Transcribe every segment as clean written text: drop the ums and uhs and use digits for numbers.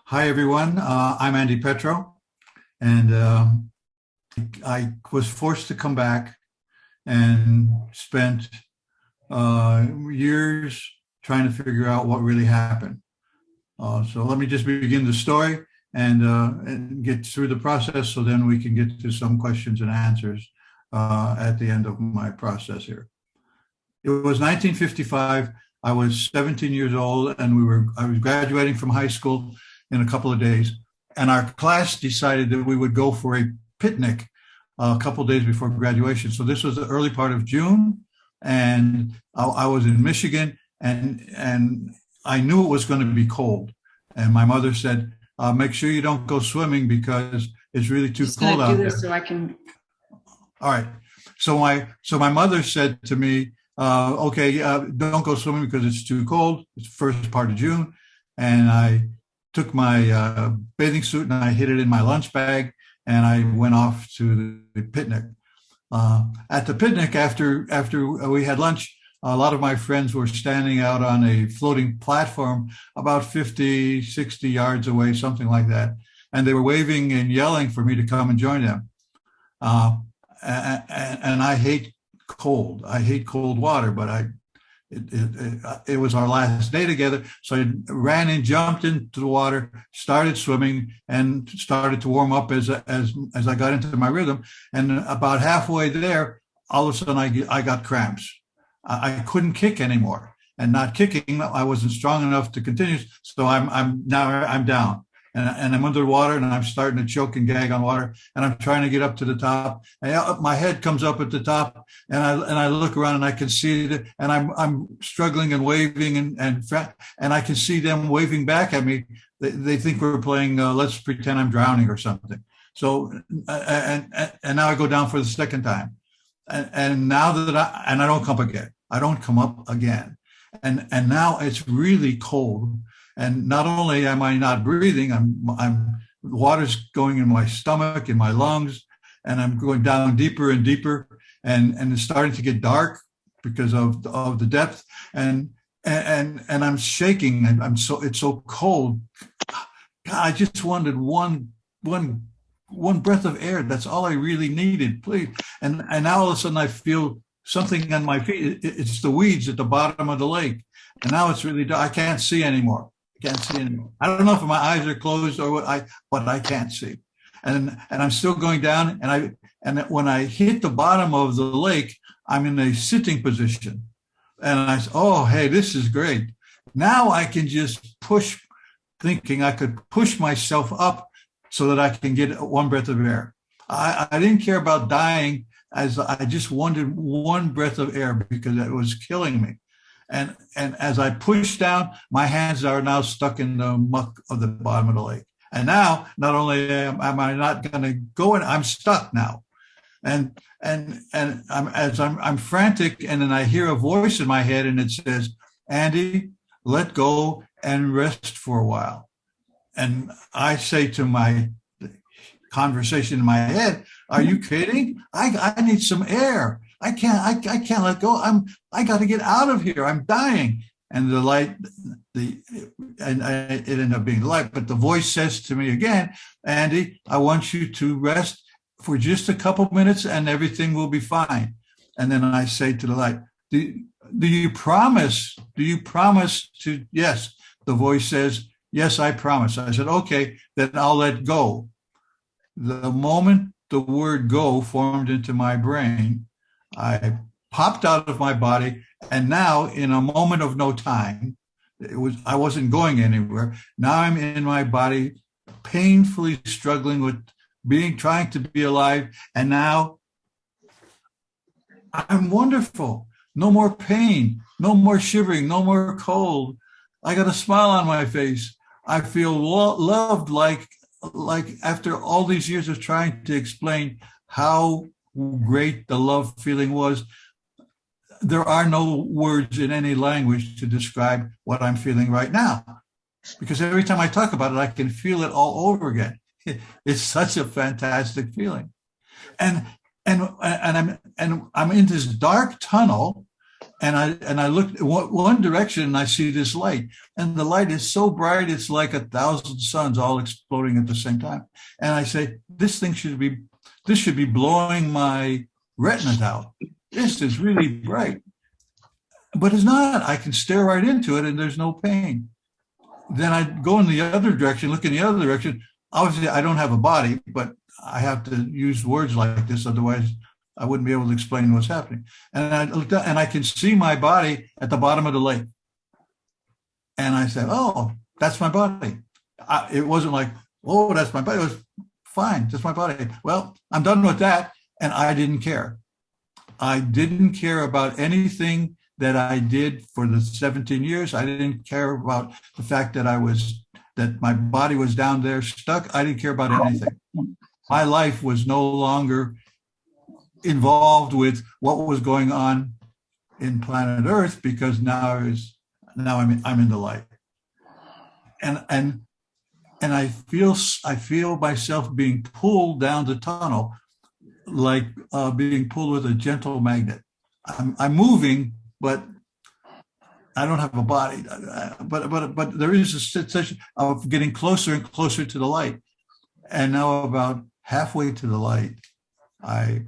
Hi, everyone. I'm Andy Petro, and I was forced to come back and spent years trying to figure out what really happened. So let me just begin the story and get through the process so then we can get to some questions and answers at the end of my process here. It was 1955. I was 17 years old, and I was graduating from high school in a couple of days. And our class decided that we would go for a picnic a couple of days before graduation. So this was the early part of June, and I was in Michigan, and I knew it was going to be cold. And my mother said, "Make sure you don't go swimming because it's really too cold out there." So I can. All right. So my mother said to me, "Okay, don't go swimming because it's too cold. It's the first part of June," and I took my bathing suit and I hid it in my lunch bag, and I went off to the picnic. At the picnic, after we had lunch, a lot of my friends were standing out on a floating platform about 50, 60 yards away, something like that. And they were waving and yelling for me to come and join them. And I hate cold. I hate cold water, but it was our last day together. So I ran and jumped into the water, started swimming, and started to warm up as I got into my rhythm. And about halfway there, all of a sudden I got cramps. I couldn't kick anymore, and not kicking, I wasn't strong enough to continue. So I'm down. And I'm under the water, and I'm starting to choke and gag on water, and I'm trying to get up to the top. And my head comes up at the top, and I look around, and I can see it, and I'm struggling and waving, and I can see them waving back at me. They think we're playing Let's Pretend I'm Drowning or something. So and now I go down for the second time, and now that I don't come again. I don't come up again, and now it's really cold. And not only am I not breathing, I'm water's going in my stomach, in my lungs, and I'm going down deeper and deeper, and it's starting to get dark because of the depth, and I'm shaking, and it's so cold. God, I just wanted one breath of air. That's all I really needed, please. And now all of a sudden I feel something on my feet. It's the weeds at the bottom of the lake, and now it's really dark. I can't see anymore. Can't see anymore. I don't know if my eyes are closed or but I can't see. And I'm still going down. And when I hit the bottom of the lake, I'm in a sitting position. And I said, "Oh, hey, this is great. Now I can just push," thinking I could push myself up so that I can get one breath of air. I didn't care about dying, as I just wanted one breath of air because it was killing me. And as I push down, my hands are now stuck in the muck of the bottom of the lake. And now, not only am I not going to go in, I'm stuck now. And I'm frantic, and then I hear a voice in my head, and it says, "Andy, let go and rest for a while." And I say to my conversation in my head, "Are you kidding? I need some air. I can't let go. I got to get out of here. I'm dying." And the light, it ended up being the light, but the voice says to me again, "Andy, I want you to rest for just a couple minutes and everything will be fine." And then I say to the light, do you promise? Do you promise to?" "Yes." The voice says, "Yes, I promise." I said, "Okay, then I'll let go." The moment the word "go" formed into my brain, I popped out of my body, and now in a moment of no time, I wasn't going anywhere. Now I'm in my body, painfully struggling with trying to be alive, and now I'm wonderful. No more pain, no more shivering, no more cold. I got a smile on my face. I feel loved, like after all these years of trying to explain how great the love feeling was. There are no words in any language to describe what I'm feeling right now, because every time I talk about it, I can feel it all over again. It's such a fantastic feeling. And I'm in this dark tunnel, And I looked one direction and I see this light, and the light is so bright it's like 1,000 suns all exploding at the same time. And I say, this should be blowing my retinas out. This is really bright, but it's not. I can stare right into it and there's no pain. Then I go in the other direction, look in the other direction. Obviously, I don't have a body, but I have to use words like this, otherwise I wouldn't be able to explain what's happening. And I looked up and I can see my body at the bottom of the lake. And I said, oh, that's my body. It wasn't like, oh, that's my body. It was fine, just my body. Well, I'm done with that. And I didn't care. I didn't care about anything that I did for the 17 years. I didn't care about the fact that that my body was down there stuck. I didn't care about anything. My life was no longer involved with what was going on in planet Earth, because now I'm in the light. And I feel myself being pulled down the tunnel, like being pulled with a gentle magnet. I'm moving, but I don't have a body. But there is a sensation of getting closer and closer to the light. And now about halfway to the light, I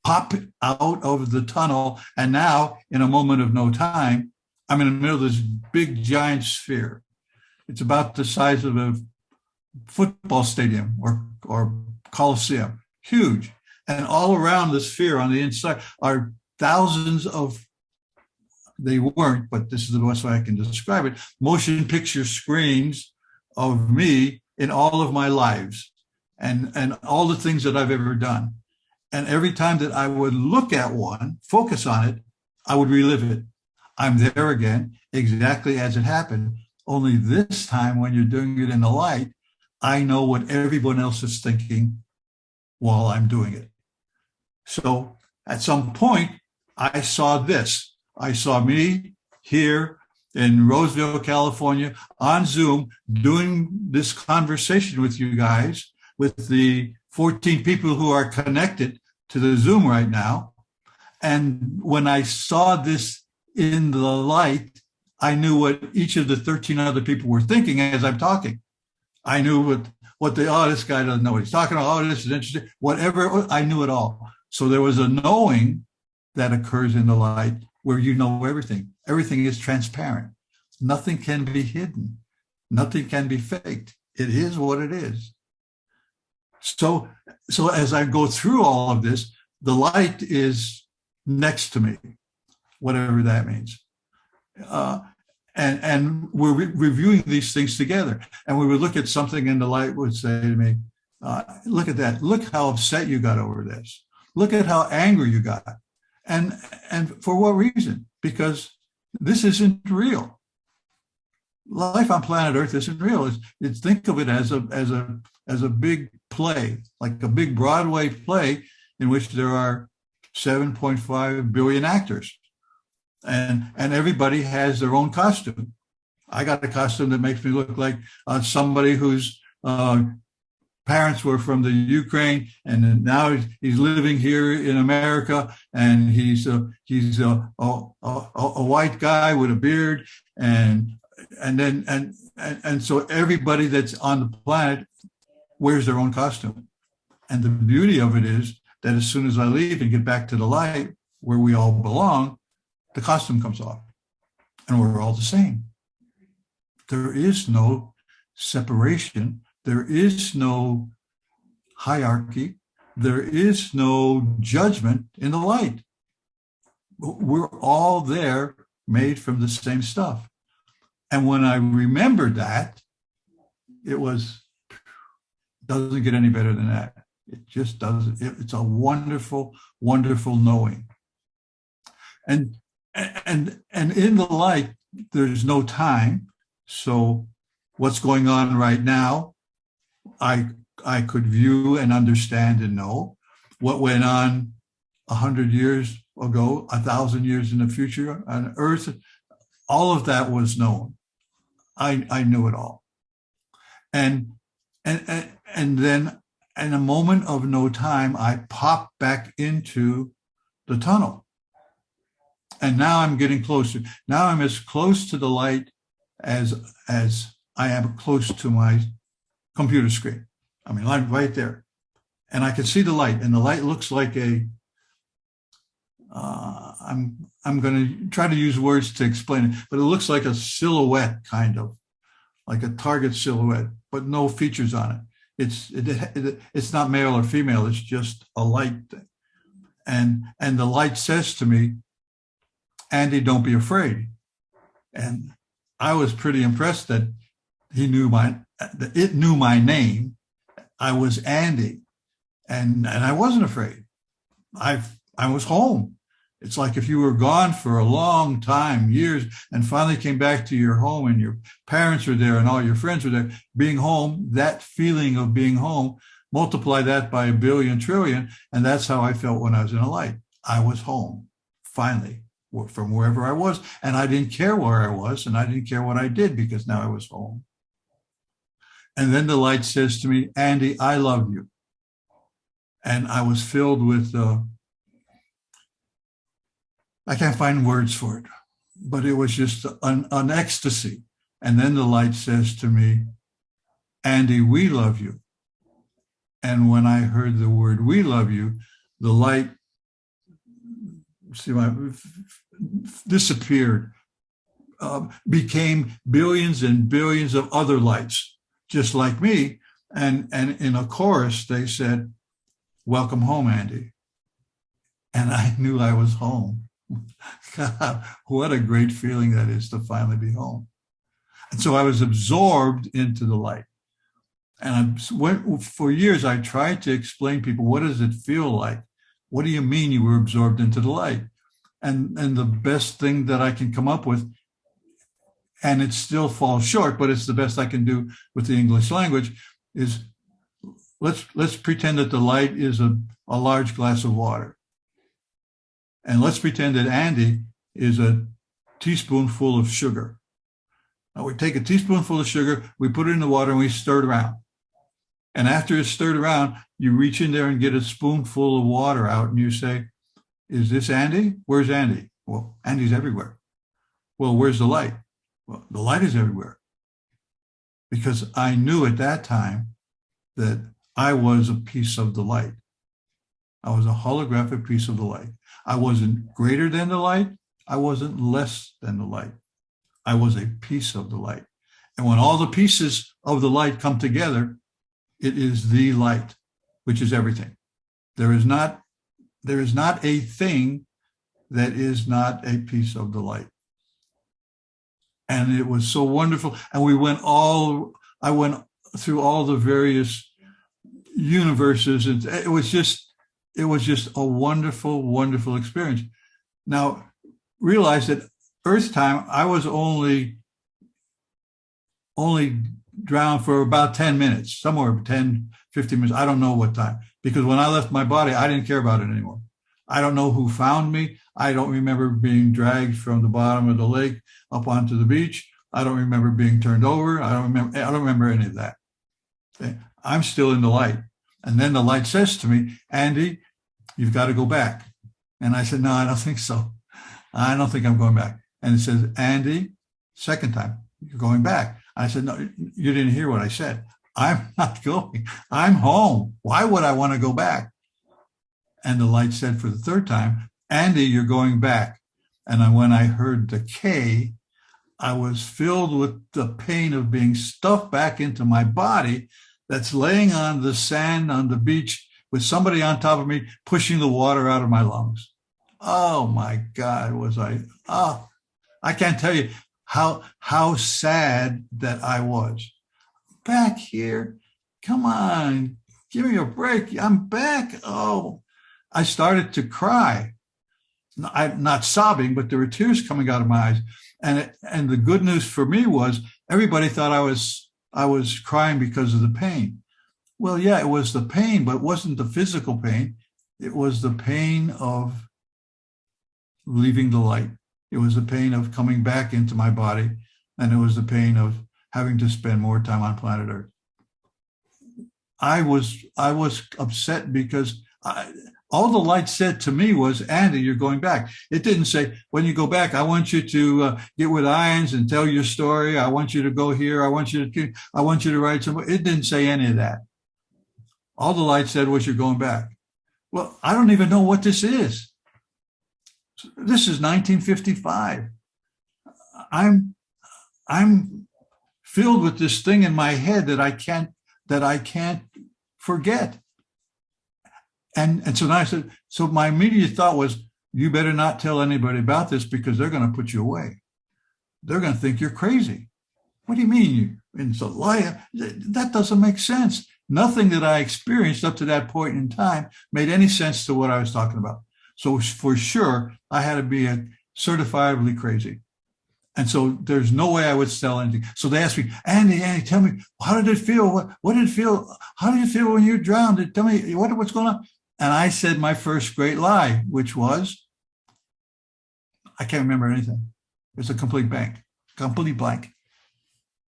pop out of the tunnel. And now, in a moment of no time, I'm in the middle of this big giant sphere. It's about the size of a football stadium or coliseum, huge. And all around the sphere on the inside are thousands of, they weren't, but this is the best way I can describe it, motion picture screens of me in all of my lives and all the things that I've ever done. And every time that I would look at one, focus on it, I would relive it. I'm there again, exactly as it happened. Only this time, when you're doing it in the light, I know what everyone else is thinking while I'm doing it. So at some point, I saw this. I saw me here in Roseville, California, on Zoom, doing this conversation with you guys, with the 14 people who are connected to the Zoom right now. And when I saw this in the light, I knew what each of the 13 other people were thinking as I'm talking. I knew this guy doesn't know what he's talking about. Oh, this is interesting. Whatever, I knew it all. So there was a knowing that occurs in the light where you know everything. Everything is transparent. Nothing can be hidden. Nothing can be faked. It is what it is. So as I go through all of this, the light is next to me, whatever that means. And we're reviewing these things together. And we would look at something and the light would say to me, look at that. Look how upset you got over this. Look at how angry you got. And for what reason? Because this isn't real. Life on planet Earth isn't real. Think of it as a big play, like a big Broadway play in which there are 7.5 billion actors. And everybody has their own costume. I got a costume that makes me look like somebody whose parents were from the Ukraine, and now he's living here in America, and he's a white guy with a beard, and so everybody that's on the planet wears their own costume. And the beauty of it is that as soon as I leave and get back to the light where we all belong, the costume comes off and we're all the same. There is no separation. There is no hierarchy. There is no judgment in the light. We're all there, made from the same stuff. And when I remembered that, doesn't get any better than that. It just doesn't. It's a wonderful, wonderful knowing. And in the light, there's no time. So what's going on right now, I could view and understand and know. What went on 100 years ago, 1,000 years in the future on Earth, all of that was known. I knew it all. And then in a moment of no time, I popped back into the tunnel. And now I'm getting closer. Now I'm as close to the light as I am close to my computer screen. I mean, I'm right there. And I can see the light, and the light looks like I'm going to try to use words to explain it, but it looks like a silhouette, kind of like a target silhouette, but no features on it. It's not male or female. It's just a light thing. And the light says to me, Andy, don't be afraid. And I was pretty impressed that it knew my name. I was Andy, and I wasn't afraid. I was home. It's like if you were gone for a long time, years, and finally came back to your home and your parents were there and all your friends were there, being home, that feeling of being home, multiply that by a billion trillion. And that's how I felt when I was in a light. I was home, finally, from wherever I was. And I didn't care where I was, and I didn't care what I did, because now I was home. And then the light says to me, Andy, I love you. And I was filled with, I can't find words for it, but it was just an ecstasy. And then the light says to me, Andy, we love you. And when I heard the word we love you, the light disappeared, became billions and billions of other lights, just like me. And in a chorus, they said, welcome home, Andy. And I knew I was home. God, what a great feeling that is to finally be home. And so I was absorbed into the light. And for years, I tried to explain to people, what does it feel like? What do you mean you were absorbed into the light? And the best thing that I can come up with, and it still falls short, but it's the best I can do with the English language, is let's pretend that the light is a large glass of water. And let's pretend that Andy is a teaspoonful of sugar. Now we take a teaspoonful of sugar, we put it in the water, and we stir it around. And after it's stirred around, you reach in there and get a spoonful of water out, and you say, is this Andy? Where's Andy? Well, Andy's everywhere. Well, where's the light? Well, the light is everywhere. Because I knew at that time that I was a piece of the light. I was a holographic piece of the light. I wasn't greater than the light. I wasn't less than the light. I was a piece of the light. And when all the pieces of the light come together, it is the light, which is everything. There is not a thing that is not a piece of the light. And it was so wonderful. And I went through all the various universes, and it was just a wonderful, wonderful experience. Now, realize that Earth time, I was only drowned for about 10 minutes, somewhere 10, 15 minutes. I don't know what time, because when I left my body, I didn't care about it anymore. I don't know who found me. I don't remember being dragged from the bottom of the lake up onto the beach. I don't remember being turned over. I don't remember any of that. Okay? I'm still in the light. And then the light says to me, Andy, you've got to go back. And I said, no, I don't think so. I don't think I'm going back. And it says, Andy, second time, you're going back. I said, no, you didn't hear what I said. I'm not going. I'm home. Why would I want to go back? And the light said for the third time, Andy, you're going back. And when I heard the K, I was filled with the pain of being stuffed back into my body that's laying on the sand on the beach with somebody on top of me pushing the water out of my lungs. Oh my God, I can't tell you how sad that I was. Back here, come on, give me a break. I'm back. Oh, I started to cry. I'm not sobbing, but there were tears coming out of my eyes. And the good news for me was everybody thought I was crying because of the pain. Well, yeah, it was the pain, but it wasn't the physical pain. It was the pain of leaving the light. It was the pain of coming back into my body. And it was the pain of having to spend more time on planet Earth. I was upset because All the light said to me was, Andy, you're going back. It didn't say, when you go back, I want you to get with Irons and tell your story. I want you to go here. I want you to write some. It didn't say any of that. All the light said was, you're going back. Well, I don't even know what this is. This is 1955. I'm filled with this thing in my head that I can't forget. And so now I said, so my immediate thought was, you better not tell anybody about this because they're going to put you away. They're going to think you're crazy. What do you mean it's a lie? That doesn't make sense. Nothing that I experienced up to that point in time made any sense to what I was talking about. So for sure, I had to be certifiably crazy. And so there's no way I would sell anything. So they asked me, Andy, tell me, how did it feel? What did it feel? How did it feel when you drowned? Tell me what's going on. And I said my first great lie, which was, I can't remember anything. It's a complete blank.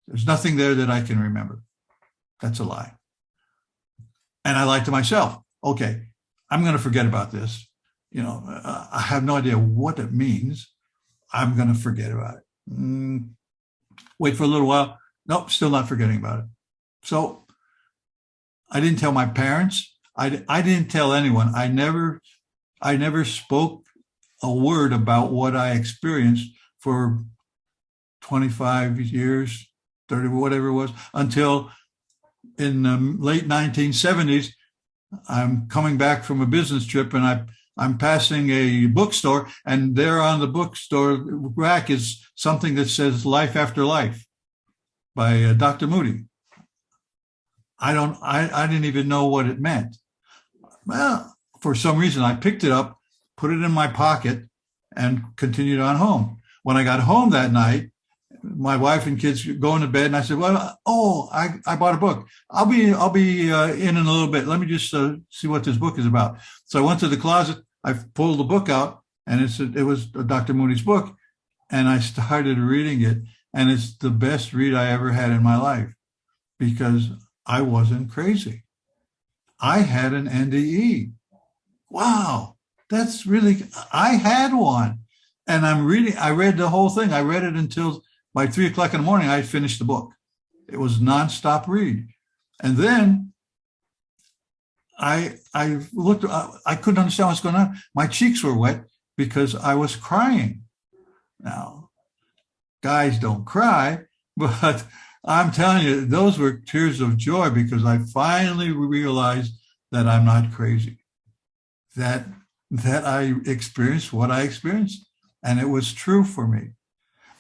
There's nothing there that I can remember. That's a lie. And I lied to myself. Okay, I'm going to forget about this. I have no idea what it means. I'm going to forget about it. Wait for a little while. Nope, still not forgetting about it. So I didn't tell my parents. I didn't tell anyone. I never spoke a word about what I experienced for 25 years, 30, whatever it was, until in the late 1970s, I'm coming back from a business trip and I'm passing a bookstore, and there on the bookstore rack is something that says Life After Life by Dr. Moody. I didn't even know what it meant. Well, for some reason, I picked it up, put it in my pocket, and continued on home. When I got home that night, my wife and kids going to bed, and I said, "Well, I bought a book. I'll be in a little bit. Let me just see what this book is about." So I went to the closet. I pulled the book out, and it was Dr. Moody's book, and I started reading it, and it's the best read I ever had in my life because I wasn't crazy. I had an NDE. Wow, that's really. I had one, and I read the whole thing. I read it until by 3:00 in the morning, I had finished the book. It was nonstop read. And then I looked, I couldn't understand what's going on. My cheeks were wet because I was crying. Now, guys don't cry, but I'm telling you, those were tears of joy because I finally realized that I'm not crazy, that I experienced what I experienced, and it was true for me.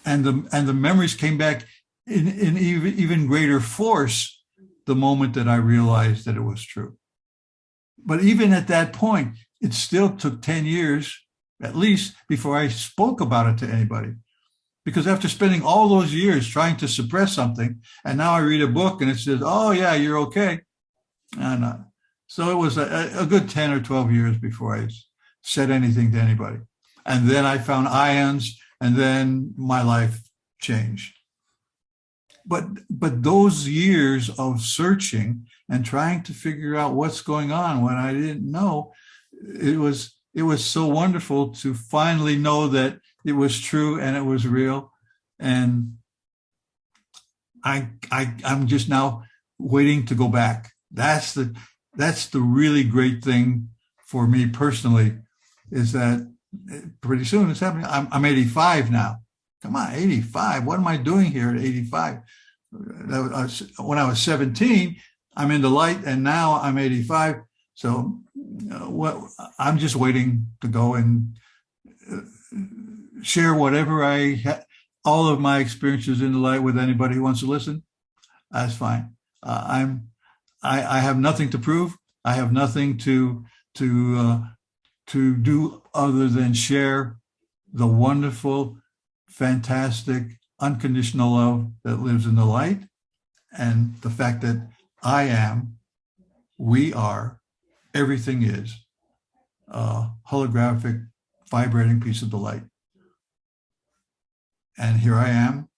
And the memories came back in even greater force the moment that I realized that it was true. But even at that point, it still took 10 years, at least, before I spoke about it to anybody. Because after spending all those years trying to suppress something, and now I read a book and it says, "Oh yeah, you're okay." And so it was a good 10 or 12 years before I said anything to anybody. And then I found ions, and then my life changed. But those years of searching and trying to figure out what's going on when I didn't know, it was so wonderful to finally know that it was true and it was real. And I'm just now waiting to go back. That's the really great thing for me personally, is that pretty soon it's happening. I'm 85 now. Come on, 85. What am I doing here at 85? When I was 17, I'm in the light, and now I'm 85. So I'm just waiting to go and share whatever all of my experiences in the light with anybody who wants to listen. That's fine. I have nothing to prove. I have nothing to do other than share the wonderful, fantastic, unconditional love that lives in the light, and the fact that I am, we are, everything is a holographic, vibrating piece of the light. And here I am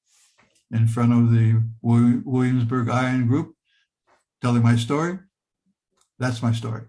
in front of the Williamsburg Ion Group telling my story. That's my story.